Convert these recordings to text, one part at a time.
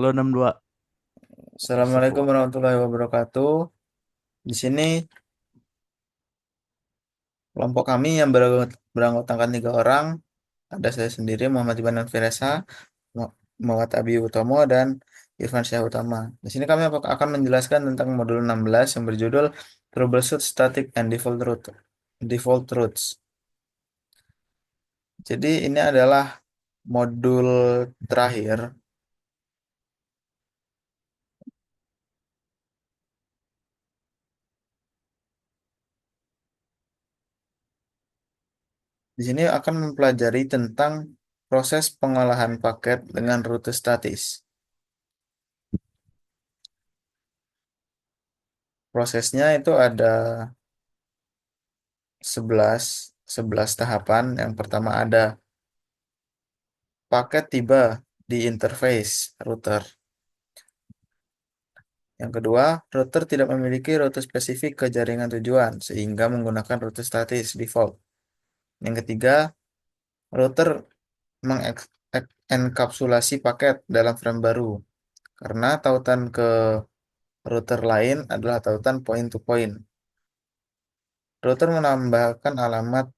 Lo 62. Assalamualaikum Astagfirullah. warahmatullahi wabarakatuh. Di sini kelompok kami yang beranggotakan 3 orang. Ada saya sendiri, Muhammad Iban Firesa, Muhammad Abi Utomo, dan Irfan Syah Utama. Di sini kami akan menjelaskan tentang modul 16 yang berjudul Troubleshoot Static and Default Routes. Jadi ini adalah modul terakhir. Di sini akan mempelajari tentang proses pengolahan paket dengan rute statis. Prosesnya itu ada 11 11 tahapan. Yang pertama ada paket tiba di interface router. Yang kedua, router tidak memiliki rute spesifik ke jaringan tujuan sehingga menggunakan rute statis default. Yang ketiga, router mengenkapsulasi paket dalam frame baru karena tautan ke router lain adalah tautan point to point. Router menambahkan alamat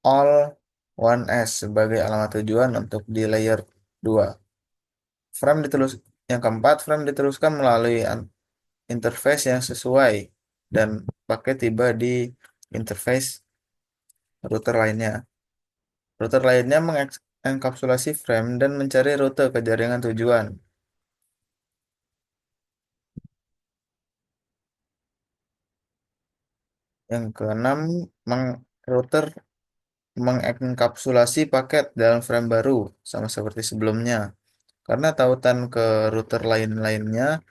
all 1S sebagai alamat tujuan untuk di layer 2. Frame diterus yang keempat, frame diteruskan melalui interface yang sesuai dan pakai tiba di interface router lainnya. Router lainnya mengenkapsulasi frame dan mencari rute ke jaringan tujuan. Yang keenam, router mengenkapsulasi paket dalam frame baru sama seperti sebelumnya. Karena tautan ke router lain-lainnya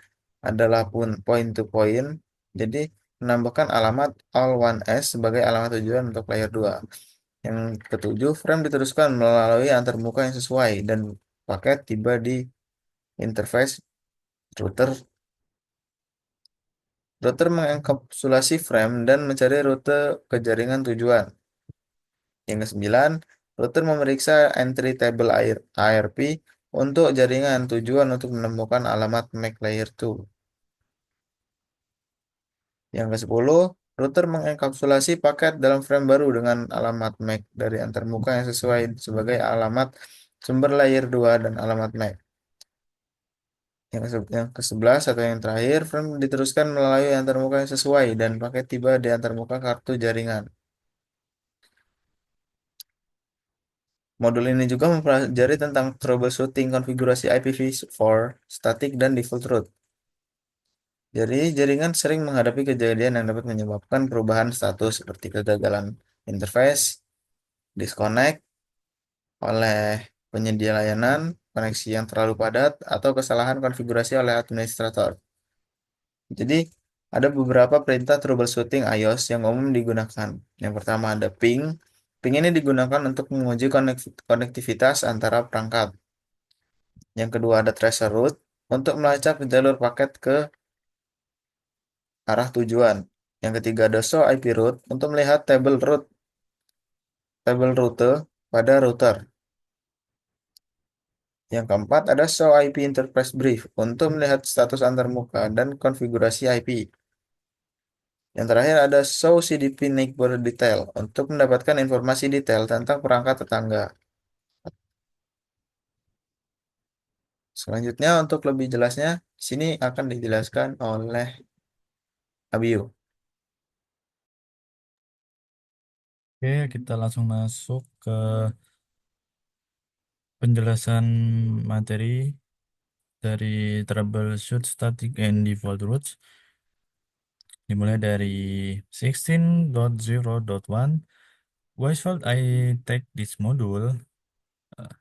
adalah pun point to point, jadi menambahkan alamat all 1S sebagai alamat tujuan untuk layer 2. Yang ketujuh, frame diteruskan melalui antarmuka yang sesuai dan paket tiba di interface router. Router mengenkapsulasi frame dan mencari rute ke jaringan tujuan. Yang kesembilan, router memeriksa entry table ARP untuk jaringan tujuan untuk menemukan alamat MAC layer 2. Yang ke-10, router mengenkapsulasi paket dalam frame baru dengan alamat MAC dari antarmuka yang sesuai sebagai alamat sumber layer 2 dan alamat MAC. Yang ke-11 atau yang terakhir, frame diteruskan melalui antarmuka yang sesuai dan paket tiba di antarmuka kartu jaringan. Modul ini juga mempelajari tentang troubleshooting konfigurasi IPv4, static, dan default route. Jadi, jaringan sering menghadapi kejadian yang dapat menyebabkan perubahan status seperti kegagalan interface, disconnect oleh penyedia layanan, koneksi yang terlalu padat, atau kesalahan konfigurasi oleh administrator. Jadi, ada beberapa perintah troubleshooting iOS yang umum digunakan. Yang pertama ada ping. Ping ini digunakan untuk menguji konektivitas antara perangkat. Yang kedua ada tracer route untuk melacak jalur paket ke arah tujuan. Yang ketiga ada show IP route untuk melihat tabel rute pada router. Yang keempat ada show IP interface brief untuk melihat status antarmuka dan konfigurasi IP. Yang terakhir ada show CDP neighbor detail untuk mendapatkan informasi detail tentang perangkat tetangga. Selanjutnya untuk lebih jelasnya, di sini akan dijelaskan oleh Abiu. Oke, kita langsung masuk ke penjelasan materi dari troubleshoot static and default routes. Dimulai dari 16.0.1. Why should I take this module? Eh,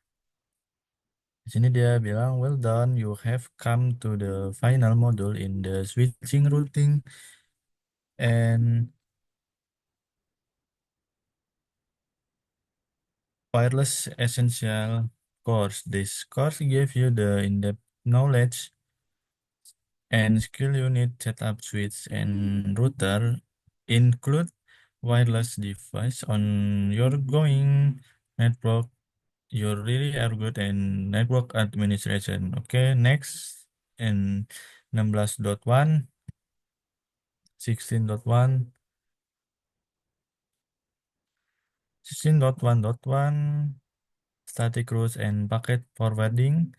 Di sini dia bilang, well done, you have come to the final module in the switching routing and wireless essential course. This course gives you the in-depth knowledge and skill you need setup switch and router, include wireless device on your going network, You really are good in network administration. Okay, next in 16.1, 16.1, 16.1.1, static routes and packet forwarding.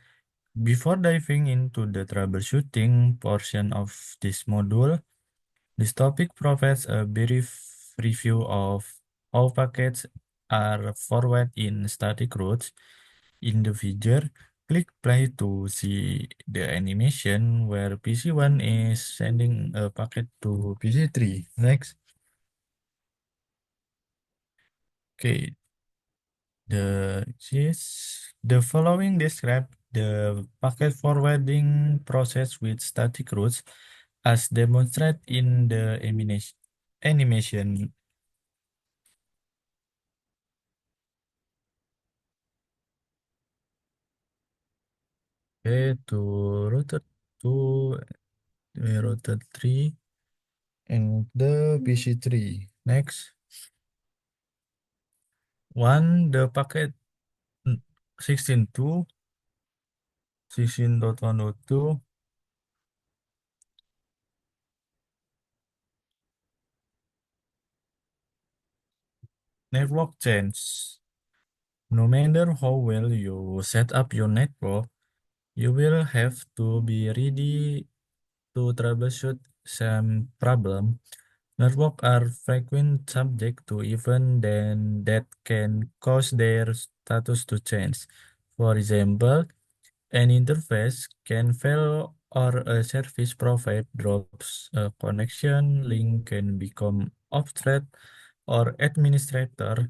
Before diving into the troubleshooting portion of this module, this topic provides a brief review of how packets are forwarded in static routes. In the figure, click play to see the animation where PC1 is sending a packet to PC3. Next. Okay, the following describe the packet forwarding process with static routes as demonstrated in the animation. Okay, to router 2, router 3, and the PC3. Next. One, the packet 16.2, 16.102, network change. No matter how well you set up your network, you will have to be ready to troubleshoot some problem. Networks are frequent subject to events that can cause their status to change. For example, an interface can fail or a service provider drops a connection, link can become obsolete, or administrator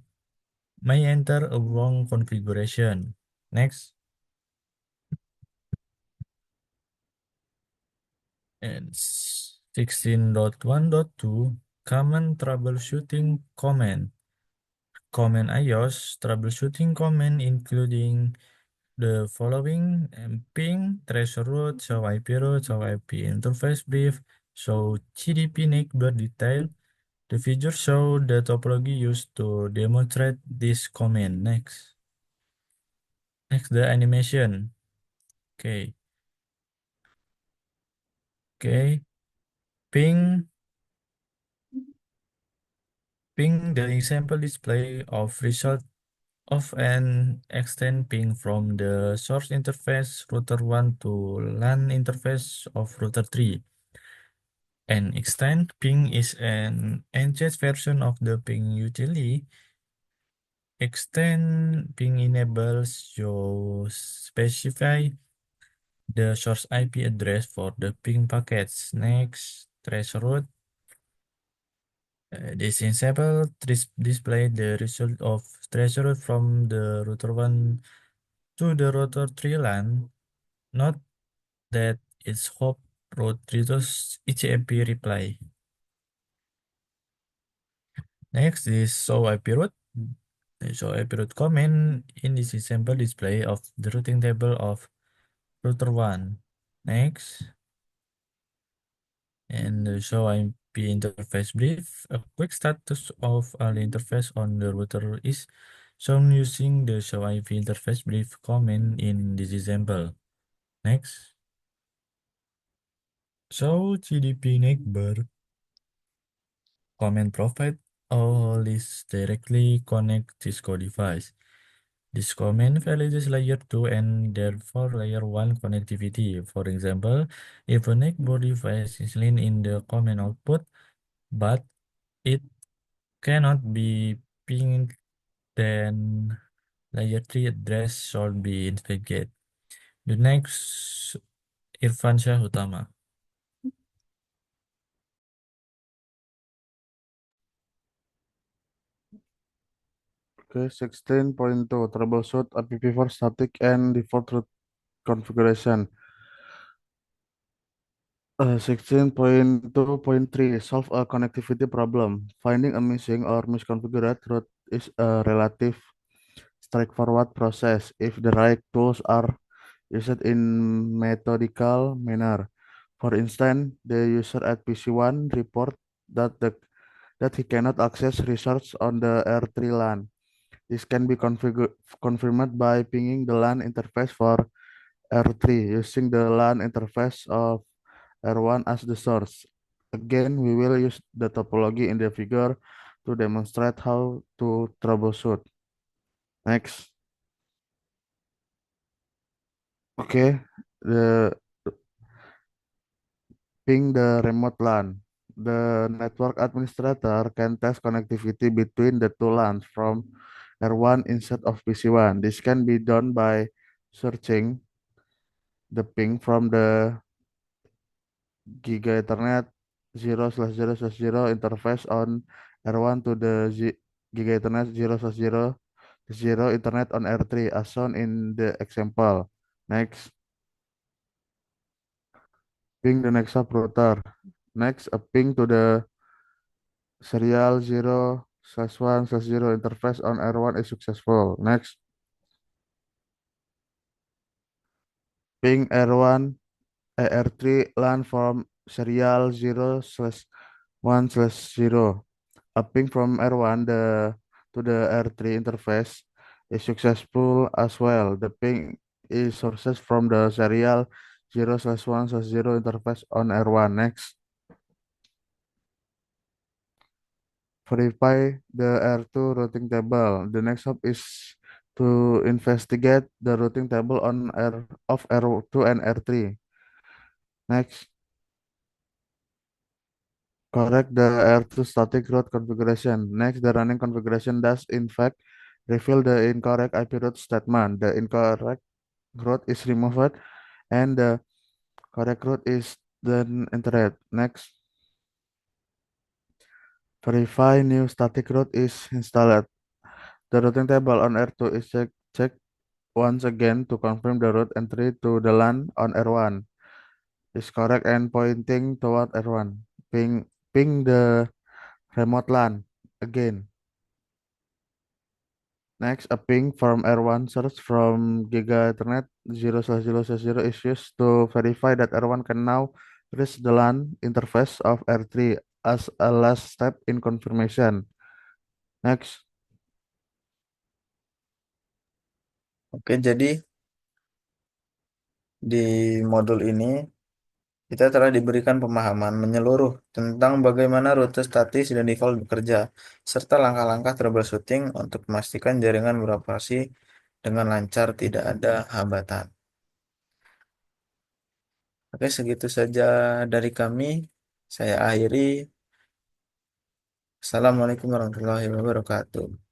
may enter a wrong configuration. Next, and 16.1.2 common troubleshooting command. Common iOS troubleshooting command including the following: ping, trace route, show IP route, show IP interface brief, show GDP neighbor detail. The figure show the topology used to demonstrate this command. Next, the animation. Okay, okay. Ping, ping the example display of result of an extend ping from the source interface router 1 to LAN interface of router 3. An extend ping is an enhanced version of the ping utility. Extend ping enables you specify the source IP address for the ping packets. Next, trace route. This example display the result of trace route from the router 1 to the router 3 LAN. Note that its hop route returns HTTP reply. Next is show IP route. Show IP route comment in this example display of the routing table of router 1. Next, and the show IP interface brief. A quick status of all interface on the router is shown using the show IP interface brief comment in this example. Next, show GDP neighbor comment provide all is directly connect Cisco device. This comment validates layer 2 and therefore layer 1 connectivity. For example, if a neighbor device is linked in the command output, but it cannot be pinged, then layer 3 address should be investigated. The next, Irfan Shah Utama. Okay, 16.2 troubleshoot IPv4 static and default route configuration. 16.2.3 solve a connectivity problem. Finding a missing or misconfigured route is a relative straightforward process if the right tools are used in methodical manner. For instance, the user at PC1 report that he cannot access resource on the R3 LAN. This can be confirmed by pinging the LAN interface for R3 using the LAN interface of R1 as the source. Again, we will use the topology in the figure to demonstrate how to troubleshoot. Next. Okay, the ping the remote LAN. The network administrator can test connectivity between the two LANs from R1 instead of PC1. This can be done by searching the ping from the Giga Ethernet 0/0/0 interface on R1 to the Giga Ethernet 0/0/0 Internet on R3 as shown in the example. Next, ping the next subrouter. Next, a ping to the serial 0/1/0 interface on R1 is successful. Next, ping R3 LAN from serial 0/1/0. A ping from R1 to the R3 interface is successful as well. The ping is sources from the serial 0/1/0 interface on R1. Next, verify the R2 routing table. The next step is to investigate the routing table on R2 and R3. Next, correct the R2 static route configuration. Next, the running configuration does in fact reveal the incorrect IP route statement. The incorrect route is removed and the correct route is then entered. Next, verify new static route is installed. The routing table on R2 is checked once again to confirm the route entry to the LAN on R1 is correct and pointing toward R1. Ping the remote LAN again. Next, a ping from R1 source from Giga Ethernet 0/0/0 is used to verify that R1 can now reach the LAN interface of R3 as a last step in confirmation. Next, Oke, jadi di modul ini kita telah diberikan pemahaman menyeluruh tentang bagaimana rute statis dan default bekerja, serta langkah-langkah troubleshooting untuk memastikan jaringan beroperasi dengan lancar, tidak ada hambatan. Oke, segitu saja dari kami. Saya akhiri. Assalamualaikum warahmatullahi wabarakatuh.